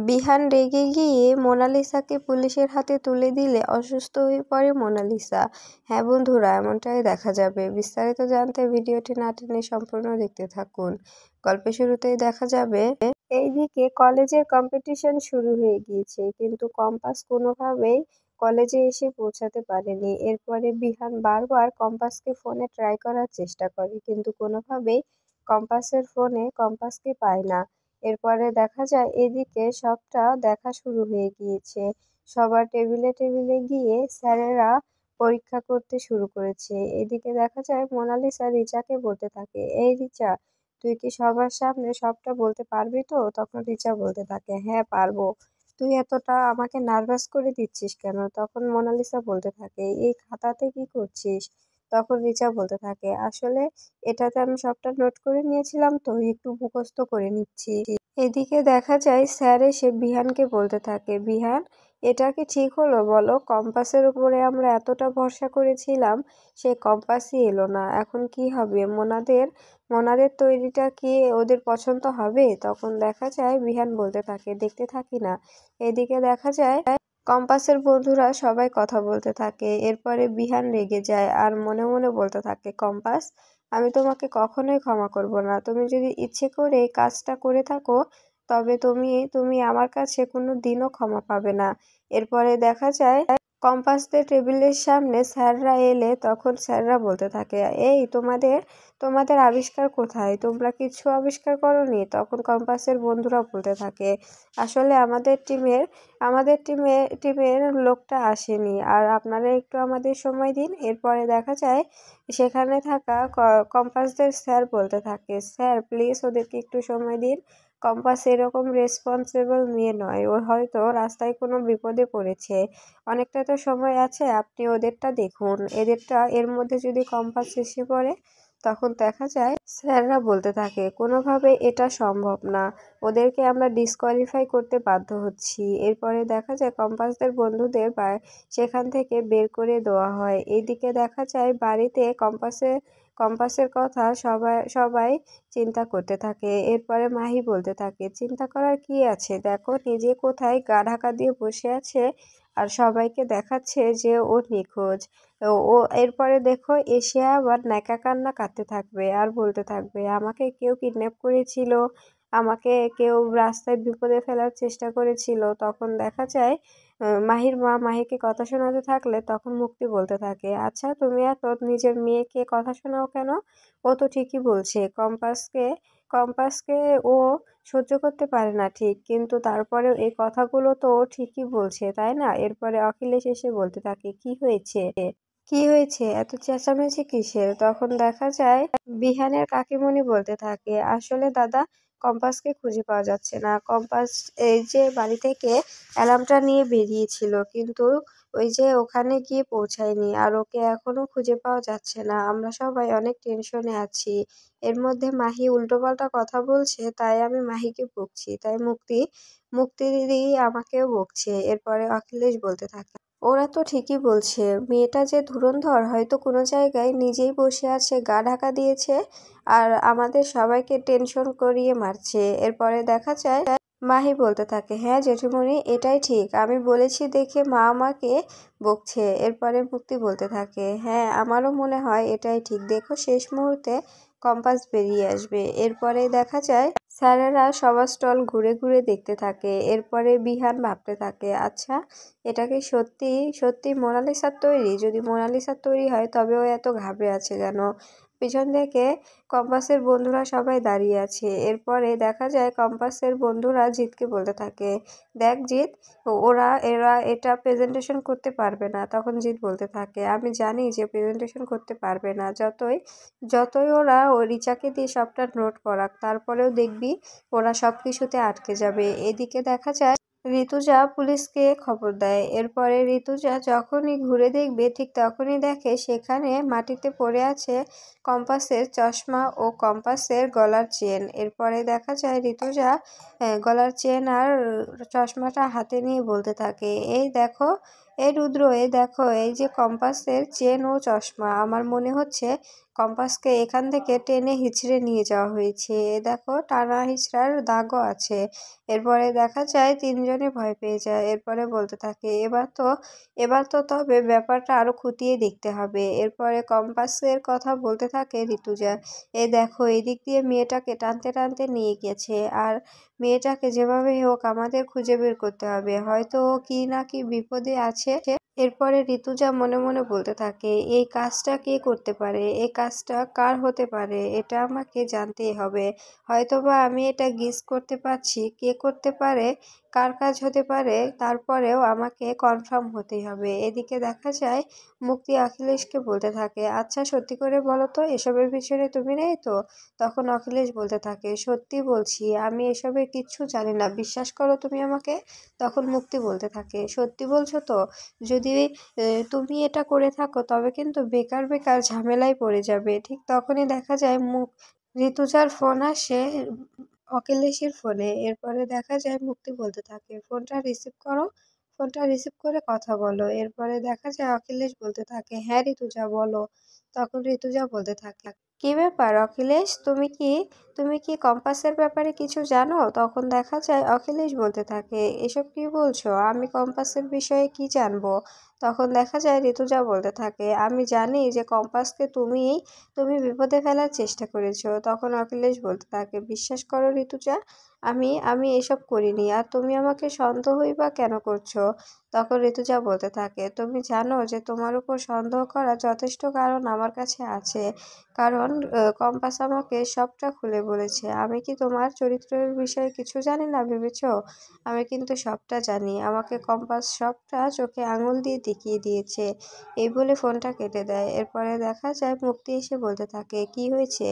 বিহান রেগে গিয়ে মোনালিসাকে পুলিশের হাতে তুলে দিলে অসুস্থ হয়ে পড়ে মোনালিসা। হ্যাঁ বন্ধুরা, এমনটাই দেখা যাবে। বিস্তারিত জানতে ভিডিওটি না টেনে সম্পূর্ণ দেখতে থাকুন। গল্পের শুরুতেই দেখা যাবে এইদিকে কলেজের কম্পিটিশন শুরু হয়ে গিয়েছে, কিন্তু কম্পাস কোনোভাবেই কলেজে এসে পৌঁছাতে পারেনি। এরপরে বিহান বারবার কম্পাসকে ফোনে ট্রাই করার চেষ্টা করে, কিন্তু কোনোভাবেই কম্পাসের ফোনে কম্পাসকে পায় না। এরপরে দেখা যায় এদিকে সবটা দেখা শুরু হয়ে গিয়েছে। সবার টেবিলে টেবিলে গিয়ে স্যারেরা পরীক্ষা করতে শুরু করেছে। এদিকে দেখা যায় মোনালিসা রিচাকে বলতে থাকে, এই রিচা, তুই কি সবার সামনে সবটা বলতে পারবি তো? তখন রিচা বলতে থাকে, হ্যাঁ পারবো। তুই এতটা আমাকে নার্ভাস করে দিচ্ছিস কেন? তখন মোনালিসা বলতে থাকে, এই খাতাতে কি করছিস? তখন রিচা বলতে থাকে, আসলে এটাতে আমি সবটা নোট করে নিয়েছিলাম, তো একটু মুখস্থ করে নিচ্ছি। এদিকে দেখা যায় স্যার এসে বিহানকে বলতে থাকে, বিহান, এটা কি ঠিক হলো বলো? কম্পাসের উপরে আমরা এতটা ভরসা করেছিলাম, সেই কম্পাসই এলো না। এখন কি হবে? মোনাদের তৈরিটা কি ওদের পছন্দ হবে? তখন দেখা যায় বিহান বলতে থাকে, দেখতে থাকি না। এদিকে দেখা যায় কম্পাসের বন্ধুরা সবাই কথা বলতে থাকে। এরপরে বিহান রেগে যায় আর মনে মনে বলতে থাকে, কম্পাস, আমি তোমাকে কখনোই ক্ষমা করব না। তুমি যদি ইচ্ছে করে এই কাজটা করে থাকো, তবে তুমি তুমি আমার কাছে কোনো দিনও ক্ষমা পাবে না। এরপরে দেখা যায় কম্পাসদের টেবিলের সামনে স্যাররা এলে তখন স্যাররা বলতে থাকে, এই তোমাদের তোমাদের আবিষ্কার কোথায়? তোমরা কিছু আবিষ্কার করোনি? তখন কম্পাসের বন্ধুরা বলতে থাকে, আসলে আমাদের টিমের লোকটা আসেনি, আর আপনারা একটু আমাদের সময় দিন। এরপরে দেখা যায় সেখানে থাকা কম্পাসদের স্যার বলতে থাকে, স্যার প্লিজ ওদেরকে একটু সময় দিন। কম্পাস এরকম রেসপন্সিবল মেয়ে নয়, ও হয়তো রাস্তায় কোনো বিপদে পড়েছে। অনেকটা তো সময় আছে, আপনি ওদেরটা দেখুন। এর মধ্যে যদি কম্পাস এসে পড়ে, তখন দেখা যায় স্যাররা বলতে থাকে, কোনোভাবে এটা সম্ভব না, ওদেরকে আমরা ডিসকোয়ালিফাই করতে বাধ্য হচ্ছি। এরপরে দেখা যায় কম্পাসদের বন্ধুদের সেখান থেকে বের করে দেওয়া হয়। এইদিকে দেখা যায় বাড়িতে কম্পাসের কথা সবাই সবাই চিন্তা করতে থাকে। এরপরে মাহি বলতে থাকে, চিন্তা করার কি আছে, দেখো নিজে কোথায় গা ঢাকা দিয়ে বসে আছে আর সবাইকে দেখাচ্ছে যে ও নিখোঁজ। ও এরপরে দেখো এসে আবার ন্যাকা কান্না কাঁদতে থাকবে আর বলতে থাকবে, আমাকে কেউ কিডন্যাপ করেছিল, আমাকে কেউ রাস্তায় বিপদে ফেলার চেষ্টা করেছিল। তখন দেখা যায় মাহির মা মাহিকে কথা শোনাতে থাকলে তখন মুক্তি বলতে থাকে, আচ্ছা তুমি এত নিজের মেয়েকে কথা শোনাও কেন? ও তো ঠিকই বলছে, কম্পাসকে ও সহ্য করতে পারে না ঠিক, কিন্তু তারপরেও এই কথাগুলো তো ও ঠিকই বলছে, তাই না? এরপরে অখিলেশ এসে বলতে থাকে, কি হয়েছে, কি হয়েছে, এত চেঁচামেচি কিসের? তখন দেখা যায় বিহানের কাকিমণি বলতে থাকে, আসলে দাদা, কম্পাসকে খুঁজে পাওয়া যাচ্ছে না। কম্পাস এই যে বাড়ি থেকে অ্যালার্মটা নিয়ে বেরিয়েছিল, কিন্তু ওই যে ওখানে গিয়ে পৌঁছায়নি, আর ওকে এখনো খুঁজে পাওয়া যাচ্ছে না। আমরা সবাই অনেক টেনশনে আছি। এর মধ্যে মাহি উল্টোপাল্টা কথা বলছে, তাই আমি মাহিকে বকছি, তাই মুক্তি দিদি আমাকেও বকছে। এরপরে অখিলেশ বলতে থাকে, ওরা তো ঠিকই বলছে, মেয়েটা যে ধুরন্ধর, হয়তো কোনো জায়গায় নিজেই বসে আছে, গা ঢাকা দিয়েছে, আর আমাদের সবাইকে টেনশন করিয়ে মারছে। এরপরে দেখা যায় মাহি বলতে থাকে, হ্যাঁ জেঠুমনি, এটাই ঠিক, আমি বলেছি দেখে মা আমাকে বকছে। এরপরে মুক্তি বলতে থাকে, হ্যাঁ আমারও মনে হয় এটাই ঠিক, দেখো শেষ মুহূর্তে কম্পাস বেরিয়ে আসবে। এরপরে দেখা যায় স্যারেরা সবার স্টল ঘুরে ঘুরে দেখতে থাকে। এরপরে বিহান ভাবতে থাকে, আচ্ছা এটা কি সত্যি সত্যি মোনালিসার তৈরি? যদি মোনালিসার তৈরি হয় তবে ও এত ঘাবড়ে আছে কেন? পিছন থেকে কম্পাসের বন্ধুরা সবাই দাঁড়িয়ে আছে। এরপরে দেখা যায় কম্পাসের বন্ধুরা জিতকে বলতে থাকে, দেখ জিত, এরা এটা প্রেজেন্টেশন করতে পারবে না। তখন জিত বলতে থাকে, আমি জানি যে প্রেজেন্টেশন করতে পারবে না, যতই ওরা রিচাকে দিয়ে সবটা নোট করাক, তারপরেও দেখবি ওরা সবকিছুতে আটকে যাবে। এদিকে দেখা যায় ঋতুজা পুলিশকে খবর দেয়। এরপরে ঋতুজা যখনই ঘুরে দেখবে, ঠিক তখনই দেখে সেখানে মাটিতে পড়ে আছে কম্পাসের চশমা ও কম্পাসের গলার চেন। এরপরে দেখা যায় ঋতুজা গলার চেন আর চশমাটা হাতে নিয়ে বলতে থাকে, এই দেখো, এই রুদ্র, এই দেখো, এই যে কম্পাসের চেন ও চশমা, আমার মনে হচ্ছে কম্পাসকে এখান থেকে টেনে হিঁচড়ে নিয়ে যাওয়া হয়েছে। এ দেখো, টানা হিঁচড়ার দাগও আছে। এরপরে দেখা যায় তিনজনে ভয় পেয়ে যায়। এরপরে বলতে থাকে, এবার তো তবে ব্যাপারটা আরো খতিয়ে দেখতে হবে। এরপরে কম্পাসের কথা বলতে থাকে ঋতুজা। এই দেখো, এদিক দিয়ে মেয়েটাকে টানতে টানতে নিয়ে গেছে, আর মেয়েটাকে যেভাবেই হোক আমাদের খুঁজে বের করতে হবে, হয়তো ও কি না কি বিপদে আছে। এরপরে ঋতুজা মনে মনে বলতে থাকে, এই কাজটা কে করতে পারে, এই কাজটা কার হতে পারে, এটা আমাকে জানতেই হবে। হয়তোবা আমি এটা গেস করতে পারছি কে করতে পারে, কার কাজ হতে পারে, তারপরেও আমাকে কনফার্ম হতেই হবে। এদিকে দেখা যায় মুক্তি অখিলেশকে বলতে থাকে, আচ্ছা সত্যি করে বলো তো, এসবের পিছনে তুমি নেই তো? তখন অখিলেশ বলতে থাকে, সত্যি বলছি, আমি এসবের কিচ্ছু জানি না, বিশ্বাস করো তুমি আমাকে। তখন মুক্তি বলতে থাকে, সত্যি বলছো তো? যদি তুমি এটা করে থাকো তবে কিন্তু বেকার বেকার ঝামেলায় পড়ে যাবে। ঠিক তখনই দেখা যায় ঋতুজার ফোন আসে অখিলেশের ফোনে। এরপরে দেখা যায় মুক্তি বলতে থাকে, ফোনটা রিসিভ করো, ফোনটা রিসিভ করে কথা বলো। এরপরে দেখা যায় অখিলেশ বলতে থাকে, হ্যাঁ ঋতুজা বলো। তখন ঋতুজা বলতে থাকে, কি ব্যাপার অখিলেশ, তুমি কি কম্পাসের ব্যাপারে কিছু জানো? তখন দেখা যায় অখিলেশ বলতে থাকে, এসব কি বলছো, আমি কম্পাসের বিষয়ে কি জানবো? তখন দেখা যায় ঋতুজা বলতে থাকে, আমি জানি যে কম্পাসকে তুমি বিপদে ফেলার চেষ্টা করেছো। তখন অখিলেশ বলতে থাকে, বিশ্বাস করো ঋতুজা, আমি এসব করিনি, আর তুমি আমাকে সন্দেহই বা কেন করছো? তখন ঋতুজা বলতে থাকে, তুমি জানো যে তোমার উপর সন্দেহ করা যথেষ্ট কারণ আমার কাছে আছে। কারণ কম্পাস আমাকে সবটা খুলে বলেছে। আমি কি তোমার চরিত্রের বিষয়ে কিছু জানি না ভেবেছো? আমি কিন্তু সবটা জানি, আমাকে কম্পাস সবটা চোখে আঙুল দিয়ে দেখিয়ে দিয়েছে। এই বলে ফোনটা কেটে দেয়। এরপরে দেখা যায় মুক্তি এসে বলতে থাকে, কি হয়েছে,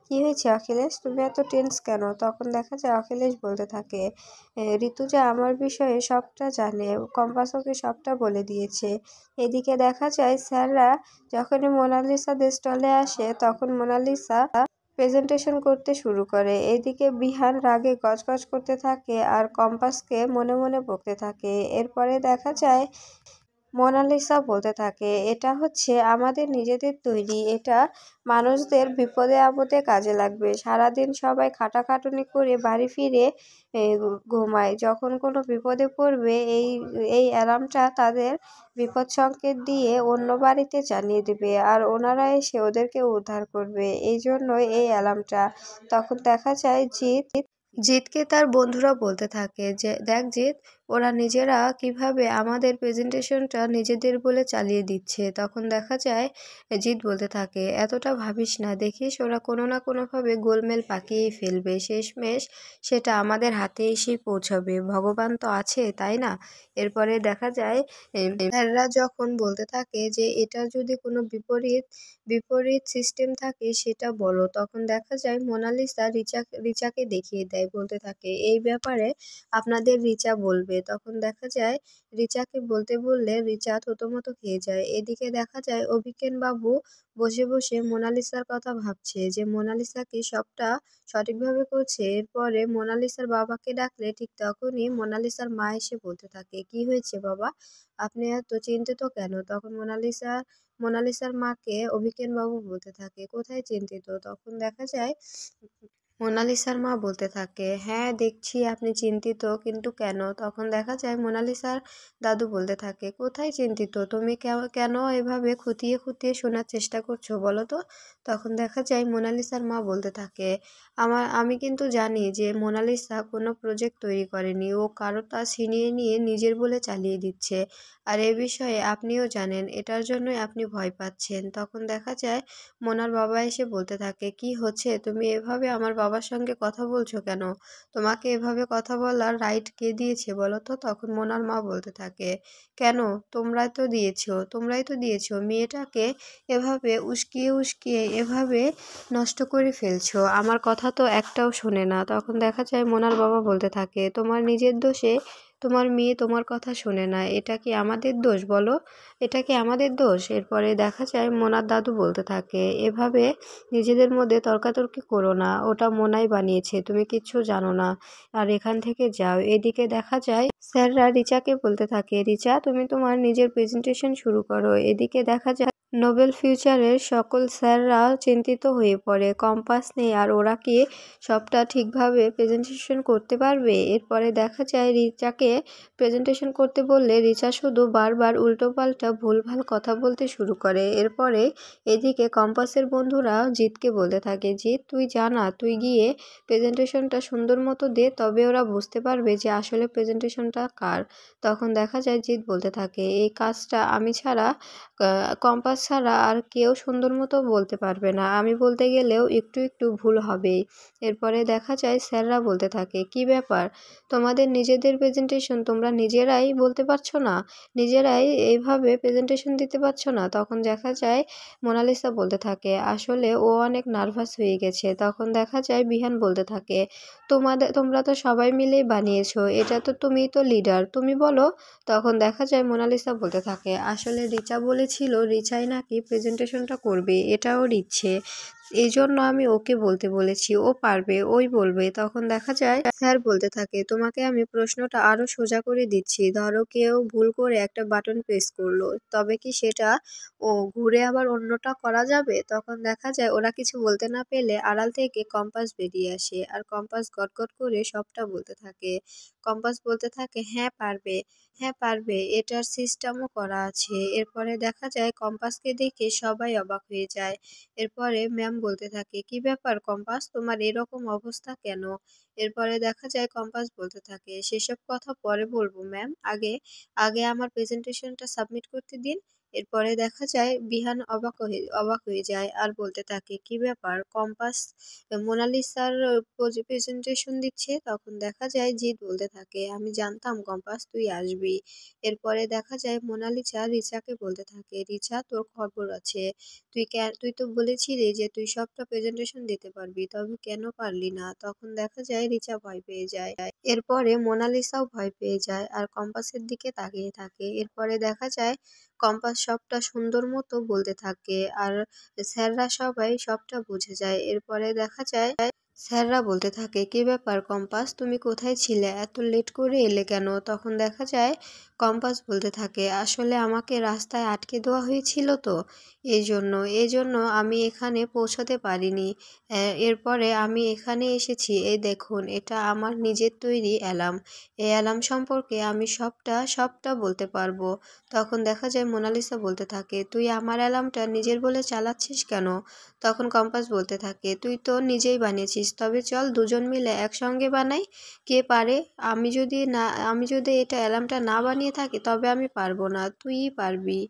কি হয়েছে অখিলেশ, তুমি এত টেন্স কেন? তখন দেখা যায় অখিলেশ বলতে থাকে, ঋতুজা আমার বিষয়ে সবটা জানে, কম্পাস ওকে সবটা বলে দিয়েছে। এদিকে দেখা যায় স্যাররা যখনই মোনালিসাদের স্টলে আসে তখন মোনালিসা প্রেজেন্টেশন করতে শুরু করে। এদিকে বিহান রাগে গজগজ করতে থাকে আর কম্পাসকে মনে মনে বকতে থাকে। এরপরে দেখা যায় মোনালিসা বলতে থাকে, এটা হচ্ছে আমাদের নিজেদের তৈরি, এটা মানুষদের বিপদে আপদে কাজে লাগবে। সারাদিন সবাই খাটাখাটুনি করে বাড়ি ফিরে ঘুমায়, যখন কোনো বিপদে পড়বে এই এই অ্যালার্মটা তাদের বিপদ সংকেত দিয়ে অন্য বাড়িতে জানিয়ে দেবে, আর ওনারা এসে ওদেরকে উদ্ধার করবে, এই জন্যই এই অ্যালার্মটা। তখন দেখা যায় জিতকে তার বন্ধুরা বলতে থাকে যে, দেখ জিত, ওরা নিজেরা কিভাবে আমাদের প্রেজেন্টেশনটা নিজেদের বলে চালিয়ে দিচ্ছে। তখন দেখা যায় জিত বলতে থাকে, এতটা ভাবিস না, দেখিস ওরা কোনো না কোনোভাবে গোলমেল পাকিয়েই ফেলবে, শেষমেশ সেটা আমাদের হাতে এসেই পৌঁছাবে, ভগবান তো আছে তাই না? এরপরে দেখা যায় স্যাররা যখন বলতে থাকে যে এটা যদি কোনো বিপরীত বিপরীত সিস্টেম থাকে সেটা বলো। তখন দেখা যায় মোনালিসা রিচাকে দেখিয়ে দেয়, বলতে থাকে, এই ব্যাপারে আপনাদের রিচা বলবে। তখন দেখা যায় রিচাকে বলতে বললে রিচা থতমত খেয়ে যায়। এদিকে দেখা যায় অভিজ্ঞান বাবু বসে বসে মোনালিসার কথা ভাবছে যে মোনালিসা কি সবটা সঠিকভাবে করছে। এরপরে মোনালিসার বাবাকে ডাকলে ঠিক তখনই মোনালিসার মা এসে বলতে থাকে, কি হয়েছে বাবা, আপনি এত চিন্তিত কেন? তখন মোনালিসার মাকে অভিজ্ঞান বাবু বলতে থাকে, কোথায় চিন্তিত? তখন দেখা যায় মোনালিসার মা বলতে থাকে, হ্যাঁ দেখছি আপনি চিন্তিত, কিন্তু কেন? তখন দেখা যায় মোনালিসার দাদু বলতে থাকে, কোথায় চিন্তিত, তুমি কেন এভাবে খুঁটিয়ে খুঁটিয়ে শোনার চেষ্টা করছো বলো তো? তখন দেখা যায় মোনালিসার মা বলতে থাকে, আমি কিন্তু জানি যে মোনালিসা কোনো প্রজেক্ট তৈরি করেনি, ও কারো তা ছিনিয়ে নিয়ে নিজের বলে চালিয়ে দিচ্ছে, আর এ বিষয়ে আপনিও জানেন, এটার জন্যই আপনি ভয় পাচ্ছেন। তখন দেখা যায় মোনার বাবা এসে বলতে থাকে, কি হচ্ছে, তুমি এভাবে আমার বাবার সঙ্গে কথা বলছো কেন? তোমাকে এভাবে কথা বলার রাইট কে দিয়েছে বলো তো? তখন মোনার মা বলতে থাকে, কেন, তোমরাই তো দিয়েছো, মেয়েটাকে এভাবে উস্কিয়ে উস্কিয়ে এভাবে নষ্ট করে ফেলছো, আমার কথা তো একটাও শোনে না। তখন দেখা যায় মোনার বাবা বলতে থাকে, তোমার নিজের দোষে তোমার মেয়ে তোমার কথা শোনে না, এটা কি আমাদের দোষ বলো? এটা কি আমাদের দোষ? এরপরে দেখা যায় মোনার দাদু বলতে থাকে, এভাবে নিজেদের মধ্যে তর্কাতর্কি করো না, ওটা মোনাই বানিয়েছে, তুমি কিচ্ছু জানো না, আর এখান থেকে যাও। এদিকে দেখা যায় স্যাররা রিচাকে বলতে থাকে, রিচা তুমি তোমার নিজের প্রেজেন্টেশন শুরু করো। এদিকে দেখা যায় নোবেল ফিউচারের সকল স্যাররা চিন্তিত হয়ে পড়ে, কম্পাস নেই আর ওরা কি সবটা ঠিকভাবে প্রেজেন্টেশন করতে পারবে? এরপরে দেখা যায় রিচাকে প্রেজেন্টেশন করতে বললে রিচা শুধু বারবার উল্টোপাল্টা ভুলভাল কথা বলতে শুরু করে। এরপরে এদিকে কম্পাসের বন্ধুরা জিতকে বলতে থাকে, জিত তুই জানা, তুই গিয়ে প্রেজেন্টেশনটা সুন্দর মতো দে, তবে ওরা বুঝতে পারবে যে আসলে প্রেজেন্টেশনটা কার। তখন দেখা যায় জিত বলতে থাকে, এই কাজটা আমি ছাড়া কম্পাস ছাড়া আর কেউ সুন্দর মতো বলতে পারবে না, আমি বলতে গেলেও একটু একটু ভুল হবেই। এরপরে দেখা যায় স্যাররা বলতে থাকে, কি ব্যাপার, তোমাদের নিজেদের প্রেজেন্টেশন তোমরা নিজেরাই বলতে পারছো না, নিজেরাই এইভাবে প্রেজেন্টেশন দিতে পারছো না? তখন দেখা যায় মোনালিসা বলতে থাকে, আসলে ও অনেক নার্ভাস হয়ে গেছে। তখন দেখা যায় বিহান বলতে থাকে, তোমরা তো সবাই মিলেই বানিয়েছো, এটা তো তুমি তো লিডার, তুমি বলো। তখন দেখা যায় মোনালিসা বলতে থাকে, আসলে রিচা বলেছিল রিচাই নাকি প্রেজেন্টেশনটা করবে, এটা ওর ইচ্ছে, এই জন্য আমি ওকে বলতে বলেছি, ও পারবে, ওই বলবে। তখন দেখা যায় স্যার বলতে থাকে, তোমাকে আমি প্রশ্নটা আরো সোজা করে দিচ্ছি, ধরো কেউ ভুল করে একটা বাটন প্রেস করলো, তবে কি সেটা ও ঘুরে আবার অন্যটা করা যাবে? তখন দেখা যায় ওরা কিছু বলতে না পেলে আড়াল থেকে কম্পাস বেরিয়ে আসে, আর কম্পাস গটগট করে সবটা বলতে থাকে। কম্পাস বলতে থাকে, হ্যাঁ পারবে, হ্যাঁ পারবে, এটার সিস্টেমও করা আছে। এরপরে দেখা যায় কম্পাসকে দেখে সবাই অবাক হয়ে যায়। এরপরে ম্যাম বলতে থাকে, কি ব্যাপার কম্পাস, তোমার এরকম অবস্থা কেন? এরপরে দেখা যায় কম্পাস বলতে থাকে, সেসব কথা পরে বলবো ম্যাম, আগে আগে আমার প্রেজেন্টেশনটা সাবমিট করতে দিন। এরপরে দেখা যায় বিহান অবাক হয়ে যায় আর বলতে থাকে, কি ব্যাপার কম্পাস মোনালিসার প্রেজেন্টেশন দিচ্ছে? তখন দেখা যায় জিৎ বলতে থাকে, আমি জানতাম কম্পাস তুই আসবি। এরপরে দেখা যায় মোনালিসা রিচাকে বলতে থাকে, রিচা তোর খবর আছে, তুই তো বলেছিলি যে তুই সবটা প্রেজেন্টেশন দিতে পারবি, তবে কেন পারলি না? তখন দেখা যায় রিচা ভয় পেয়ে যায়। এরপরে মোনালিসাও ভয় পেয়ে যায় আর কম্পাসের দিকে তাকিয়ে থাকে। এরপরে দেখা যায় কম্পাস সবটা সুন্দর মতো বলতে থাকে আর স্যাররা সবাই সবটা বুঝে যায়। এরপরে দেখা যায় স্যাররা বলতে থাকে, কি ব্যাপার কম্পাস, তুমি কোথায় ছিলে, এত লেট করে এলে কেন? তখন দেখা যায় কম্পাস বলতে থাকে, আসলে আমাকে রাস্তায় আটকে দেওয়া হয়েছিল তো, এই জন্য আমি এখানে পৌঁছতে পারিনি। এরপরে আমি এখানে এসেছি, এই দেখুন এটা আমার নিজের তৈরি অ্যালার্ম, এই অ্যালার্ম সম্পর্কে আমি সবটা বলতে পারবো। তখন দেখা যায় মোনালিসা বলতে থাকে, তুই আমার অ্যালার্মটা নিজের বলে চালাচ্ছিস কেন? তখন কম্পাস বলতে থাকে, তুই তো নিজেই বানিয়েছিস, তবে চল দুজন মিলে একসঙ্গে বানাই, কে পারে? আমি যদি এটা অ্যালার্মটা না বানিয়ে থাকি তবে আমি পারবো না, তুইই পারবি।